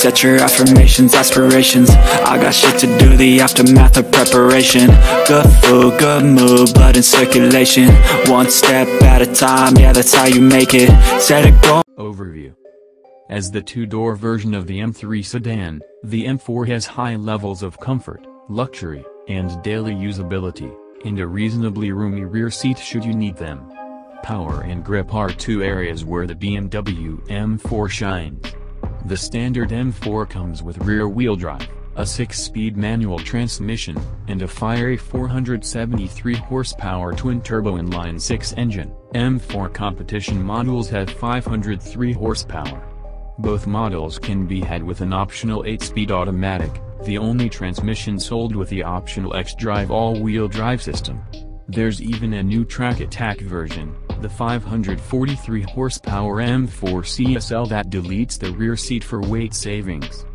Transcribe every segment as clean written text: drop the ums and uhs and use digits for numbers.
Set your affirmations, aspirations. I got shit to do, the aftermath of preparation. Good food, good mood, blood in circulation. One step at a time, yeah, that's how you make it. Set a goal. Overview. As the two-door version of the M3 sedan, the M4 has high levels of comfort, luxury, and daily usability, and a reasonably roomy rear seat should you need them. Power and grip are two areas where the BMW M4 shines. The standard M4 comes with rear-wheel drive, a 6-speed manual transmission, and a fiery 473 horsepower twin-turbo inline-6 engine. M4 competition models have 503 horsepower. Both models can be had with an optional 8-speed automatic, the only transmission sold with the optional X-Drive all-wheel drive system. There's even a new track attack version, the 543 horsepower M4 CSL that deletes the rear seat for weight savings.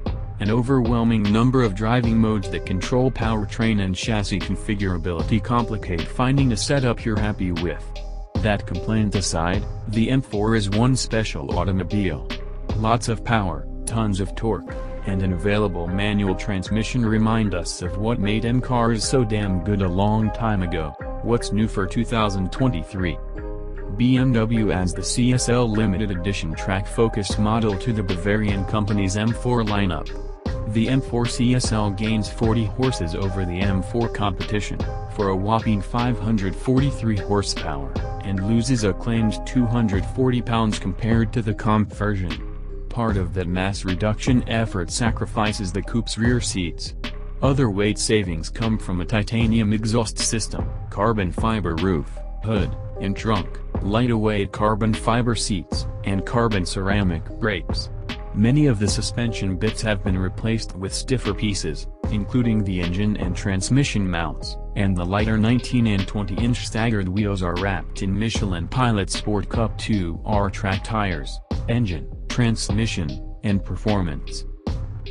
An overwhelming number of driving modes that control powertrain and chassis configurability complicate finding a setup you're happy with. That complaint aside, the M4 is one special automobile. Lots of power, tons of torque, and an available manual transmission remind us of what made M cars so damn good a long time ago. What's new for 2023? BMW adds the CSL limited edition track-focused model to the Bavarian company's M4 lineup. The M4 CSL gains 40 horses over the M4 competition, for a whopping 543 horsepower, and loses a claimed 240 pounds compared to the comp version. Part of that mass reduction effort sacrifices the coupe's rear seats. Other weight savings come from a titanium exhaust system, carbon fiber roof, hood, and trunk, lighter-weight carbon fiber seats, and carbon ceramic brakes. Many of the suspension bits have been replaced with stiffer pieces, including the engine and transmission mounts, and the lighter 19 and 20-inch staggered wheels are wrapped in Michelin Pilot Sport Cup 2R track tires. Engine, transmission, and performance.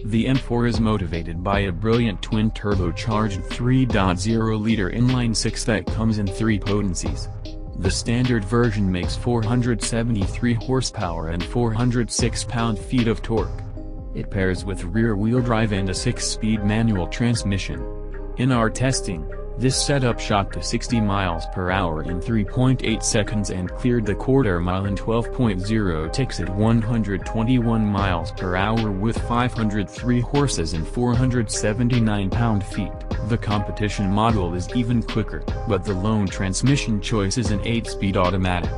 The M4 is motivated by a brilliant twin-turbocharged 3.0-liter inline-6 that comes in 3 potencies. The standard version makes 473 horsepower and 406 pound-feet of torque. It pairs with rear-wheel drive and a 6-speed manual transmission. In our testing, this setup shot to 60 miles per hour in 3.8 seconds and cleared the quarter-mile in 12.0 ticks at 121 miles per hour with 503 horses and 479 pound-feet. The competition model is even quicker, but the lone transmission choice is an 8-speed automatic.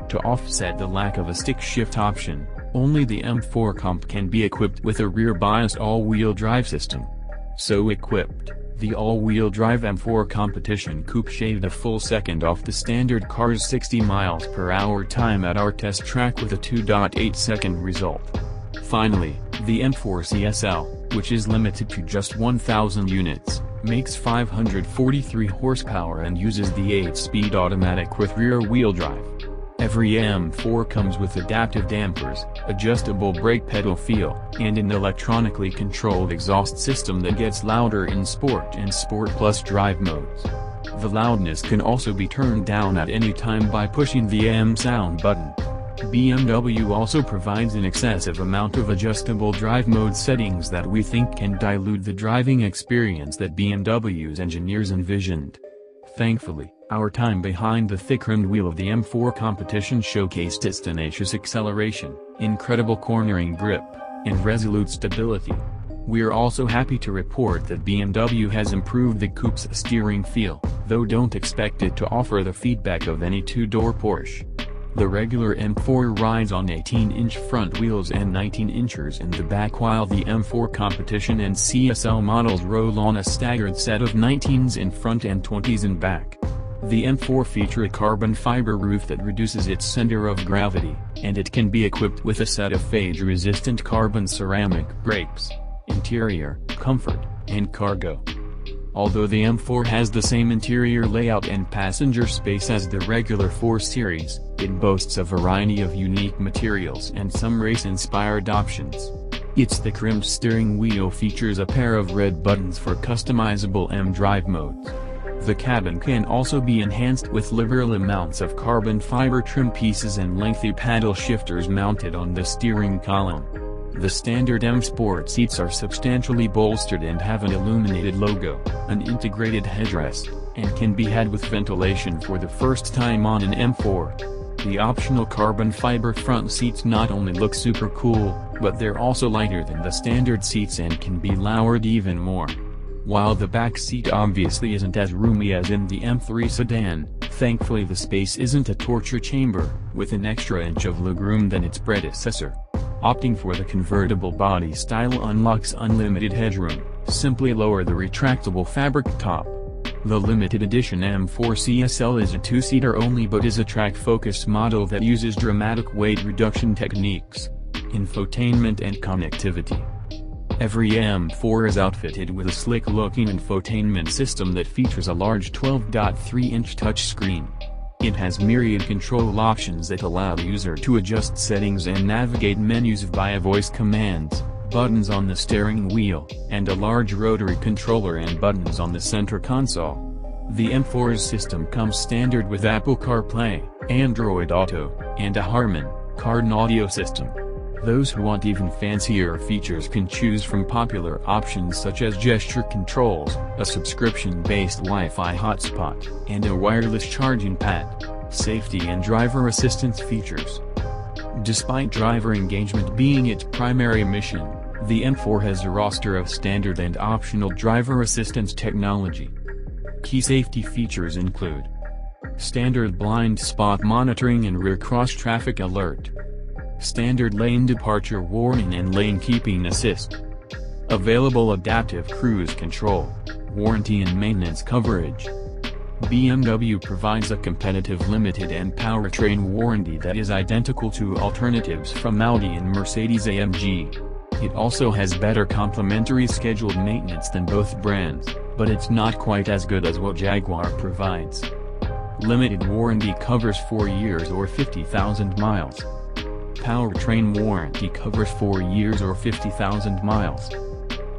To offset the lack of a stick-shift option, only the M4 Comp can be equipped with a rear-biased all-wheel drive system. So equipped, the all-wheel drive M4 Competition Coupe shaved a full second off the standard car's 60 miles per hour time at our test track with a 2.8-second result. Finally, the M4 CSL, which is limited to just 1,000 units, makes 543 horsepower and uses the 8-speed automatic with rear-wheel drive. Every M4 comes with adaptive dampers, adjustable brake pedal feel, and an electronically controlled exhaust system that gets louder in Sport and Sport Plus drive modes. The loudness can also be turned down at any time by pushing the M sound button. BMW also provides an excessive amount of adjustable drive mode settings that we think can dilute the driving experience that BMW's engineers envisioned. Thankfully, our time behind the thick-rimmed wheel of the M4 competition showcased its tenacious acceleration, incredible cornering grip, and resolute stability. We're also happy to report that BMW has improved the coupe's steering feel, though don't expect it to offer the feedback of any two-door Porsche. The regular M4 rides on 18-inch front wheels and 19-inchers in the back, while the M4 competition and CSL models roll on a staggered set of 19s in front and 20s in back. The M4 features a carbon fiber roof that reduces its center of gravity, and it can be equipped with a set of fade-resistant carbon ceramic brakes. Interior, comfort, and cargo. Although the M4 has the same interior layout and passenger space as the regular 4 Series, it boasts a variety of unique materials and some race-inspired options. Its thick-rimmed steering wheel features a pair of red buttons for customizable M drive modes. The cabin can also be enhanced with liberal amounts of carbon fiber trim pieces and lengthy paddle shifters mounted on the steering column. The standard M Sport seats are substantially bolstered and have an illuminated logo, an integrated headrest, and can be had with ventilation for the first time on an M4. The optional carbon fiber front seats not only look super cool, but they're also lighter than the standard seats and can be lowered even more. While the back seat obviously isn't as roomy as in the M3 sedan, thankfully the space isn't a torture chamber, with an extra inch of legroom than its predecessor. Opting for the convertible body style unlocks unlimited headroom. Simply lower the retractable fabric top. The limited edition M4 CSL is a two-seater only but is a track-focused model that uses dramatic weight reduction techniques, infotainment and connectivity. Every M4 is outfitted with a slick-looking infotainment system that features a large 12.3-inch touchscreen. It has myriad control options that allow the user to adjust settings and navigate menus via voice commands, buttons on the steering wheel, and a large rotary controller and buttons on the center console. The M4's system comes standard with Apple CarPlay, Android Auto, and a Harman Kardon audio system. Those who want even fancier features can choose from popular options such as gesture controls, a subscription-based Wi-Fi hotspot, and a wireless charging pad. Safety and driver assistance features. Despite driver engagement being its primary mission, the M4 has a roster of standard and optional driver assistance technology. Key safety features include standard blind spot monitoring and rear cross-traffic alert, standard lane departure warning and lane keeping assist, available adaptive cruise control, warranty and maintenance coverage. BMW provides a competitive limited and powertrain warranty that is identical to alternatives from Audi and Mercedes-AMG. It also has better complimentary scheduled maintenance than both brands, but it's not quite as good as what Jaguar provides. Limited warranty covers 4 years or 50,000 miles. Powertrain warranty covers 4 years or 50,000 miles.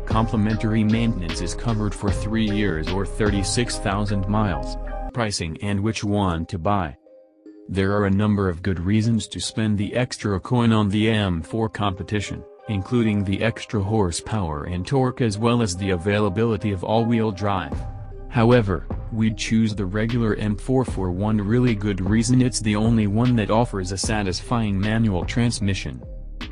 Complimentary maintenance is covered for 3 years or 36,000 miles. Pricing and which one to buy. There are a number of good reasons to spend the extra coin on the M4 Competition, including the extra horsepower and torque as well as the availability of all-wheel drive. However, we'd choose the regular M4 for one really good reason: it's the only one that offers a satisfying manual transmission.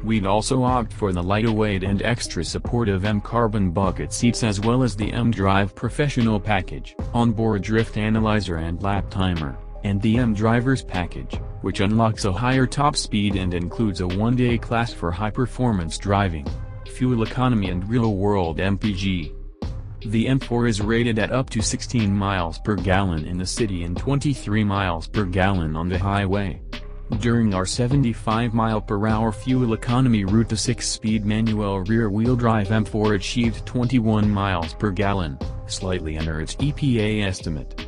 We'd also opt for the lighter-weight and extra supportive M Carbon bucket seats as well as the M Drive Professional package, onboard drift analyzer and lap timer, and the M Drivers package, which unlocks a higher top speed and includes a one-day class for high-performance driving, fuel economy and real-world MPG. The M4 is rated at up to 16 miles per gallon in the city and 23 miles per gallon on the highway. During our 75-mile-per-hour fuel economy route, the 6-speed manual rear-wheel drive M4 achieved 21 miles per gallon, slightly under its EPA estimate.